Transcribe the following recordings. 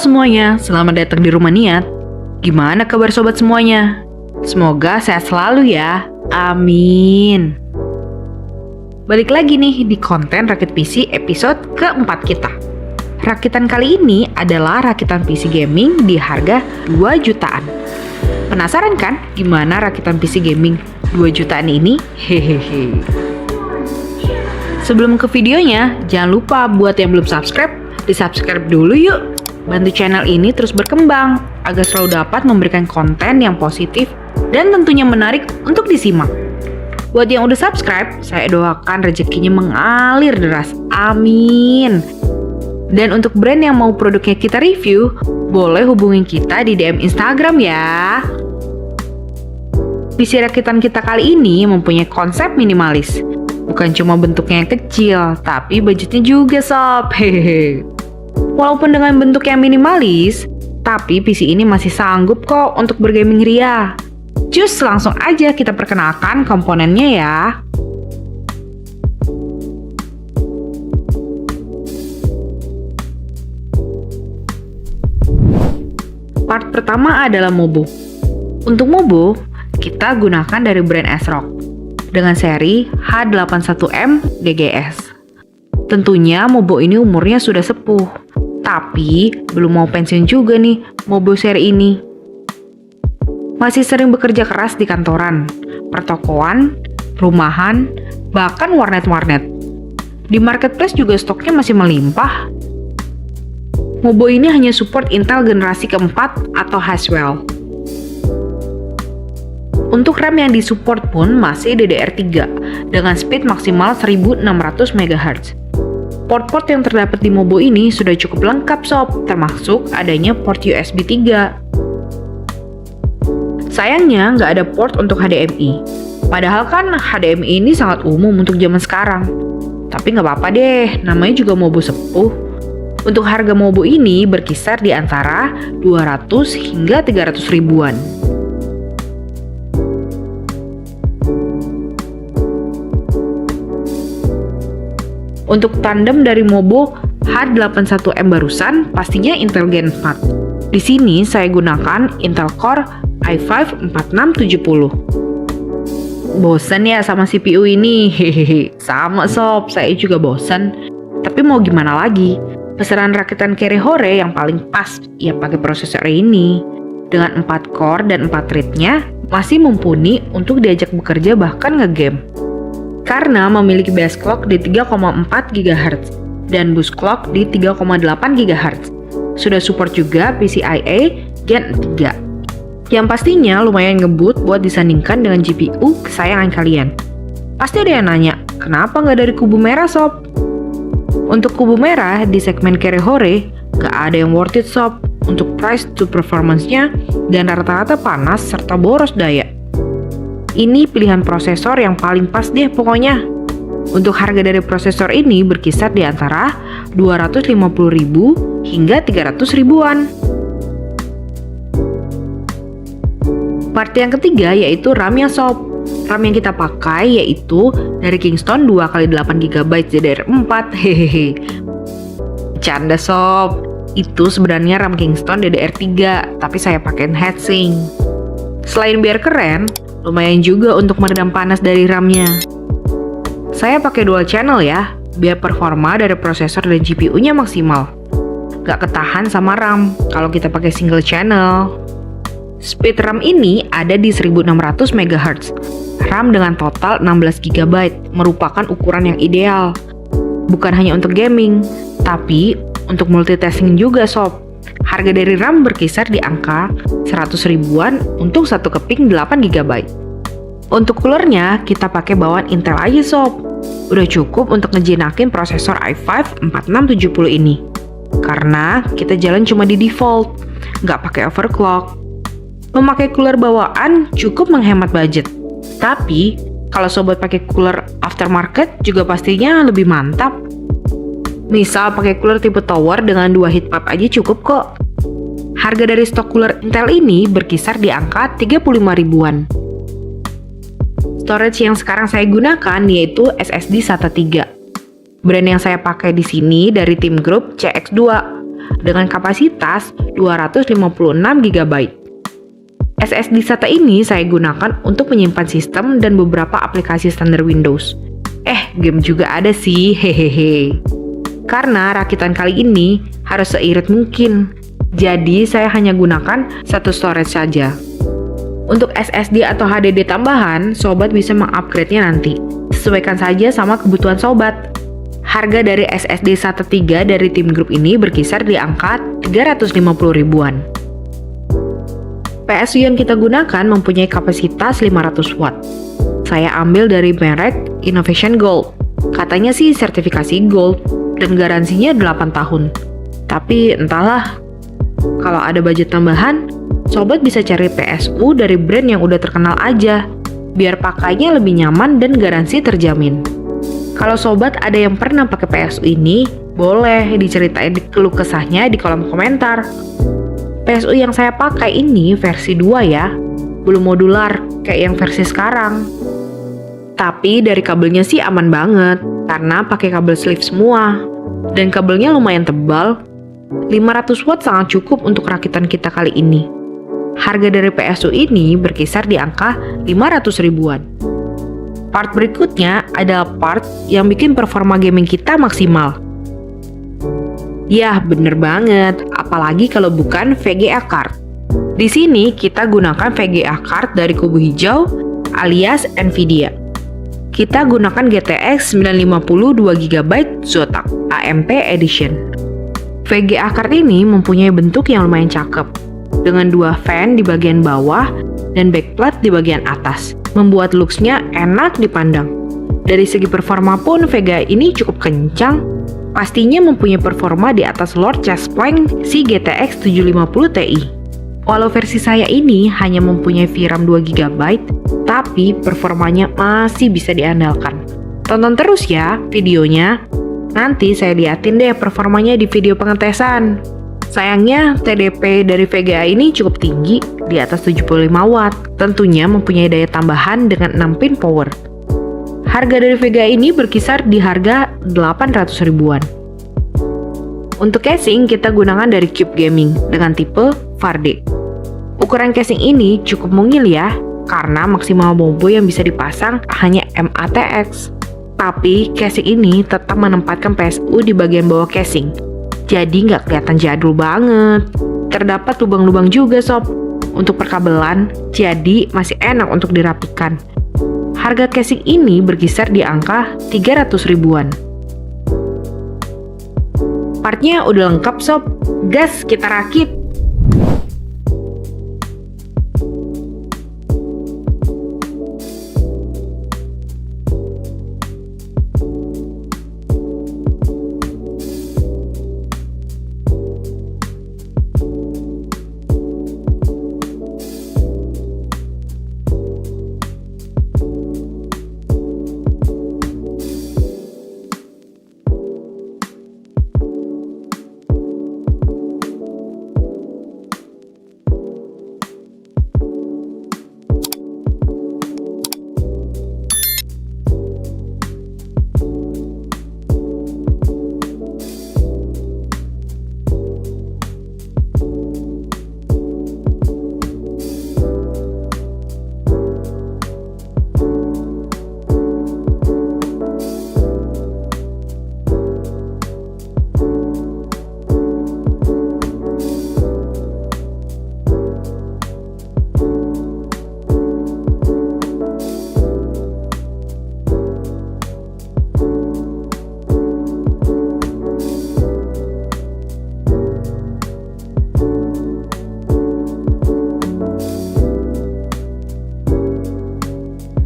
semuanya, selamat datang di Rumah Niat. Gimana kabar sobat semuanya? Semoga sehat selalu ya, amin. Balik lagi nih di konten Rakit PC episode keempat kita. Rakitan kali ini adalah rakitan PC gaming di harga 2 jutaan. Penasaran kan gimana rakitan PC gaming 2 jutaan ini? Hehehe. Sebelum ke videonya, jangan lupa buat yang belum subscribe, di-subscribe dulu yuk. Bantu channel ini terus berkembang agar selalu dapat memberikan konten yang positif dan tentunya menarik untuk disimak. Buat yang udah subscribe, saya doakan rezekinya mengalir deras. Amin. Dan untuk brand yang mau produknya kita review, boleh hubungin kita di DM Instagram ya. PC rakitan kita kali ini mempunyai konsep minimalis. Bukan cuma bentuknya yang kecil, tapi budgetnya juga sob. Hehehe. Walaupun dengan bentuk yang minimalis, tapi PC ini masih sanggup kok untuk bergaming ria. Cus, langsung aja kita perkenalkan komponennya ya. Part pertama adalah Mobo. Untuk Mobo, kita gunakan dari brand ASRock dengan seri H81M DGS. Tentunya Mobo ini umurnya sudah sepuh, tapi belum mau pensiun juga nih Mobo seri ini. Masih sering bekerja keras di kantoran, pertokoan, rumahan, bahkan warnet-warnet. Di marketplace juga stoknya masih melimpah. Mobo ini hanya support Intel generasi keempat atau Haswell. Untuk RAM yang disupport pun masih DDR3 dengan speed maksimal 1600 MHz. Port-port yang terdapat di Mobo ini sudah cukup lengkap sob, termasuk adanya port USB 3. Sayangnya nggak ada port untuk HDMI. Padahal kan HDMI ini sangat umum untuk zaman sekarang. Tapi nggak apa-apa deh, namanya juga Mobo sepuh. Untuk harga Mobo ini berkisar di antara 200 hingga 300 ribuan. Untuk tandem dari Mobo H81M barusan pastinya Intel Gen 4. Di sini saya gunakan Intel Core i5 4670. Bosan ya sama CPU ini? Hehehe. Sama sob, saya juga bosan. Tapi mau gimana lagi? Pesanan rakitan Kerehore yang paling pas ya pakai prosesor ini. Dengan 4 core dan 4 thread-nya masih mumpuni untuk diajak bekerja bahkan ngegame. Karena memiliki base clock di 3,4 GHz dan boost clock di 3,8 GHz. Sudah support juga PCIe Gen 3. Yang pastinya lumayan ngebut buat disandingkan dengan GPU kesayangan kalian. Pasti ada yang nanya, kenapa nggak dari kubu merah sob? Untuk kubu merah di segmen Kerehore, nggak ada yang worth it sob. Untuk price to performance-nya dan rata-rata panas serta boros daya. Ini pilihan prosesor yang paling pas deh pokoknya. Untuk harga dari prosesor ini berkisar di antara 250.000 hingga 300 ribuan. Part yang ketiga yaitu RAM-nya sob. RAM yang kita pakai yaitu dari Kingston 2x8GB DDR4. Hehehe. Canda sob. Itu sebenarnya RAM Kingston DDR3, tapi saya pakai heatsink. Selain biar keren, lumayan juga untuk meredam panas dari RAM-nya. Saya pakai dual channel ya, biar performa dari prosesor dan GPU-nya maksimal. Gak ketahan sama RAM kalau kita pakai single channel. Speed RAM ini ada di 1600 MHz. RAM dengan total 16 GB merupakan ukuran yang ideal. Bukan hanya untuk gaming, tapi untuk multitasking juga sob. Harga dari RAM berkisar di angka 100 ribuan untuk satu keping 8 GB. Untuk coolernya kita pakai bawaan Intel aja sob. Udah cukup untuk ngejinakin prosesor i5 4670 ini. Karena kita jalan cuma di default, nggak pakai overclock. Memakai cooler bawaan cukup menghemat budget. Tapi kalau sobat pakai cooler aftermarket juga pastinya lebih mantap. Misal pakai cooler tipe tower dengan 2 heat pipe aja cukup kok. Harga dari stok cooler Intel ini berkisar di angka 35 ribuan. Storage yang sekarang saya gunakan yaitu SSD SATA 3. Brand yang saya pakai di sini dari tim grup CX2. dengan kapasitas 256 GB. SSD SATA ini saya gunakan untuk menyimpan sistem dan beberapa aplikasi standar Windows. Game juga ada sih, hehehe. Karena rakitan kali ini harus seirit mungkin, jadi saya hanya gunakan satu storage saja. Untuk SSD atau HDD tambahan, sobat bisa mengupgrade-nya nanti. Sesuaikan saja sama kebutuhan sobat. Harga dari SSD SATA 3 dari tim grup ini berkisar di angka 350 ribuan. PSU yang kita gunakan mempunyai kapasitas 500 watt. Saya ambil dari merek Innovation Gold. Katanya sih sertifikasi Gold dan garansinya 8 tahun. Tapi entahlah, kalau ada budget tambahan, sobat bisa cari PSU dari brand yang udah terkenal aja, biar pakainya lebih nyaman dan garansi terjamin. Kalau sobat ada yang pernah pakai PSU ini, boleh diceritain keluh kesahnya di kolom komentar. PSU yang saya pakai ini versi 2 ya, belum modular kayak yang versi sekarang. Tapi dari kabelnya sih aman banget, karena pakai kabel sleeve semua. Dan kabelnya lumayan tebal, 500 watt sangat cukup untuk rakitan kita kali ini. Harga dari PSU ini berkisar di angka 500 ribuan. Part berikutnya adalah part yang bikin performa gaming kita maksimal. Yah, bener banget, apalagi kalau bukan VGA card. Di sini kita gunakan VGA card dari kubu hijau alias Nvidia. Kita gunakan GTX 950 2GB Zotac AMP Edition. VGA card ini mempunyai bentuk yang lumayan cakep, dengan 2 fan di bagian bawah dan backplate di bagian atas, membuat looks-nya enak dipandang. Dari segi performa pun VGA ini cukup kencang, pastinya mempunyai performa di atas Lord Chest Plank si GTX 750 Ti. Walau versi saya ini hanya mempunyai VRAM 2GB, tapi performanya masih bisa diandalkan. Tonton terus ya videonya, nanti saya liatin deh performanya di video pengetesan. Sayangnya TDP dari VGA ini cukup tinggi, di atas 75 watt, tentunya mempunyai daya tambahan dengan 6 pin power. Harga dari VGA ini berkisar di harga 800 ribuan. Untuk casing kita gunakan dari Cube Gaming dengan tipe Vardek. Ukuran casing ini cukup mungil ya, karena maksimal bobo yang bisa dipasang hanya MATX. Tapi casing ini tetap menempatkan PSU di bagian bawah casing, jadi nggak kelihatan jadul banget. Terdapat lubang-lubang juga sob untuk perkabelan, jadi masih enak untuk dirapikan. Harga casing ini berkisar di angka 300 ribuan. Partnya udah lengkap sob, gas kita rakit.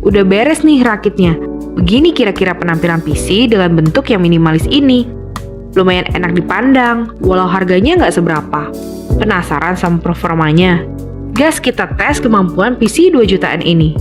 Udah beres nih rakitnya. Begini kira-kira penampilan PC dengan bentuk yang minimalis ini. Lumayan enak dipandang, walau harganya nggak seberapa. Penasaran sama performanya? Gas kita tes kemampuan PC 2 jutaan ini.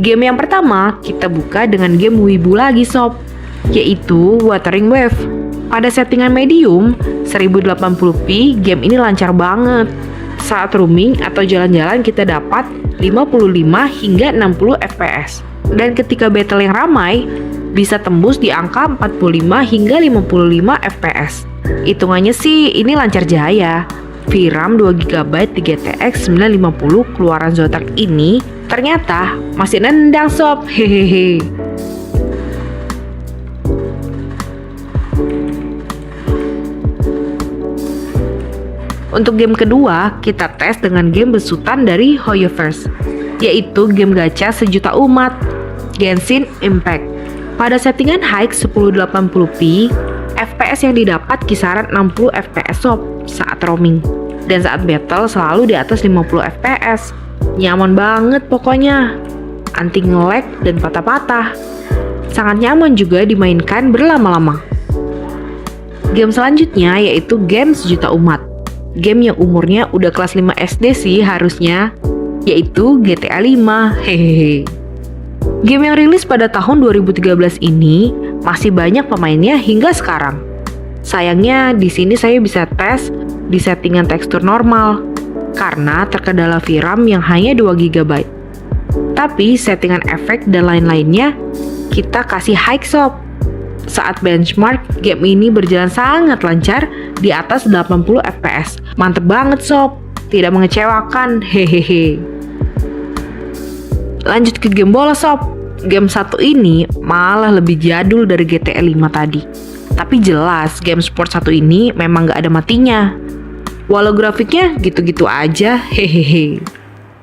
Game yang pertama kita buka dengan game Wibu lagi sob, yaitu Wuthering Waves. Pada settingan medium 1080p, game ini lancar banget. Saat roaming atau jalan-jalan kita dapat 55 hingga 60 fps. Dan ketika battle yang ramai, bisa tembus di angka 45 hingga 55 fps. Hitungannya sih ini lancar jaya. VRAM 2GB 3GTX 950 keluaran Zotac ini ternyata masih nendang sob, hehehe. Untuk game kedua, kita tes dengan game besutan dari Hoyoverse, yaitu game gacha sejuta umat, Genshin Impact. Pada settingan high 1080p, FPS yang didapat kisaran 60 fps sob saat roaming. Dan saat battle selalu di atas 50 fps. Nyaman banget pokoknya. Anti nge-lag dan patah-patah. Sangat nyaman juga dimainkan berlama-lama. Game selanjutnya yaitu game sejuta umat. Game yang umurnya udah kelas 5 SD sih harusnya, yaitu GTA 5. Hehehe. Game yang rilis pada tahun 2013 ini masih banyak pemainnya hingga sekarang. Sayangnya di sini saya bisa tes di settingan tekstur normal karena terkendala VRAM yang hanya 2GB. Tapi settingan efek dan lain-lainnya kita kasih high sob. Saat benchmark, game ini berjalan sangat lancar di atas 80 fps. Mantep banget sob, tidak mengecewakan, hehehe. Lanjut ke game bola sob. Game satu ini malah lebih jadul dari GTA 5 tadi. Tapi jelas game sport satu ini memang gak ada matinya. Walau grafiknya gitu-gitu aja, hehehe.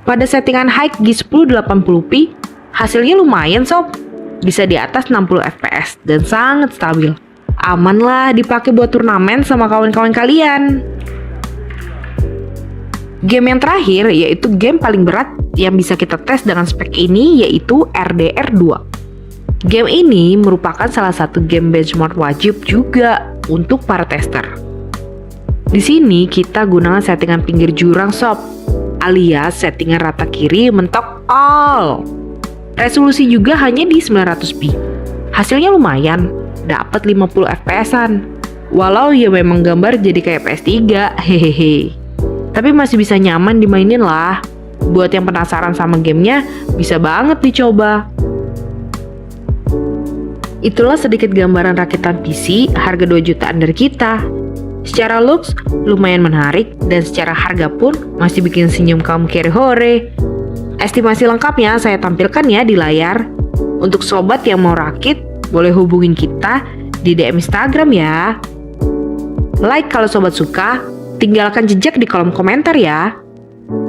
Pada settingan high di 1080p, hasilnya lumayan sob. Bisa di atas 60 fps dan sangat stabil. Aman lah dipakai buat turnamen sama kawan-kawan kalian. Game yang terakhir yaitu game paling berat yang bisa kita tes dengan spek ini, yaitu RDR 2. Game ini merupakan salah satu game benchmark wajib juga untuk para tester. Di sini kita gunakan settingan pinggir jurang sob, alias settingan rata kiri mentok all. Resolusi juga hanya di 900p. Hasilnya lumayan, dapat 50 fps-an. Walau ya memang gambar jadi kayak PS3, hehehe. Tapi masih bisa nyaman dimainin lah. Buat yang penasaran sama gamenya, bisa banget dicoba. Itulah sedikit gambaran rakitan PC harga 2 jutaan dari kita. Secara looks lumayan menarik dan secara harga pun masih bikin senyum kaum kere hore. Estimasi lengkapnya saya tampilkan ya di layar. Untuk sobat yang mau rakit, boleh hubungin kita di DM Instagram ya. Like kalau sobat suka, tinggalkan jejak di kolom komentar ya.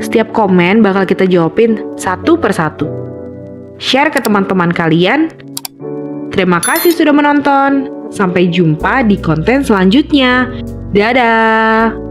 Setiap komen bakal kita jawabin satu persatu. Share ke teman-teman kalian. Terima kasih sudah menonton. Sampai jumpa di konten selanjutnya. Dadah!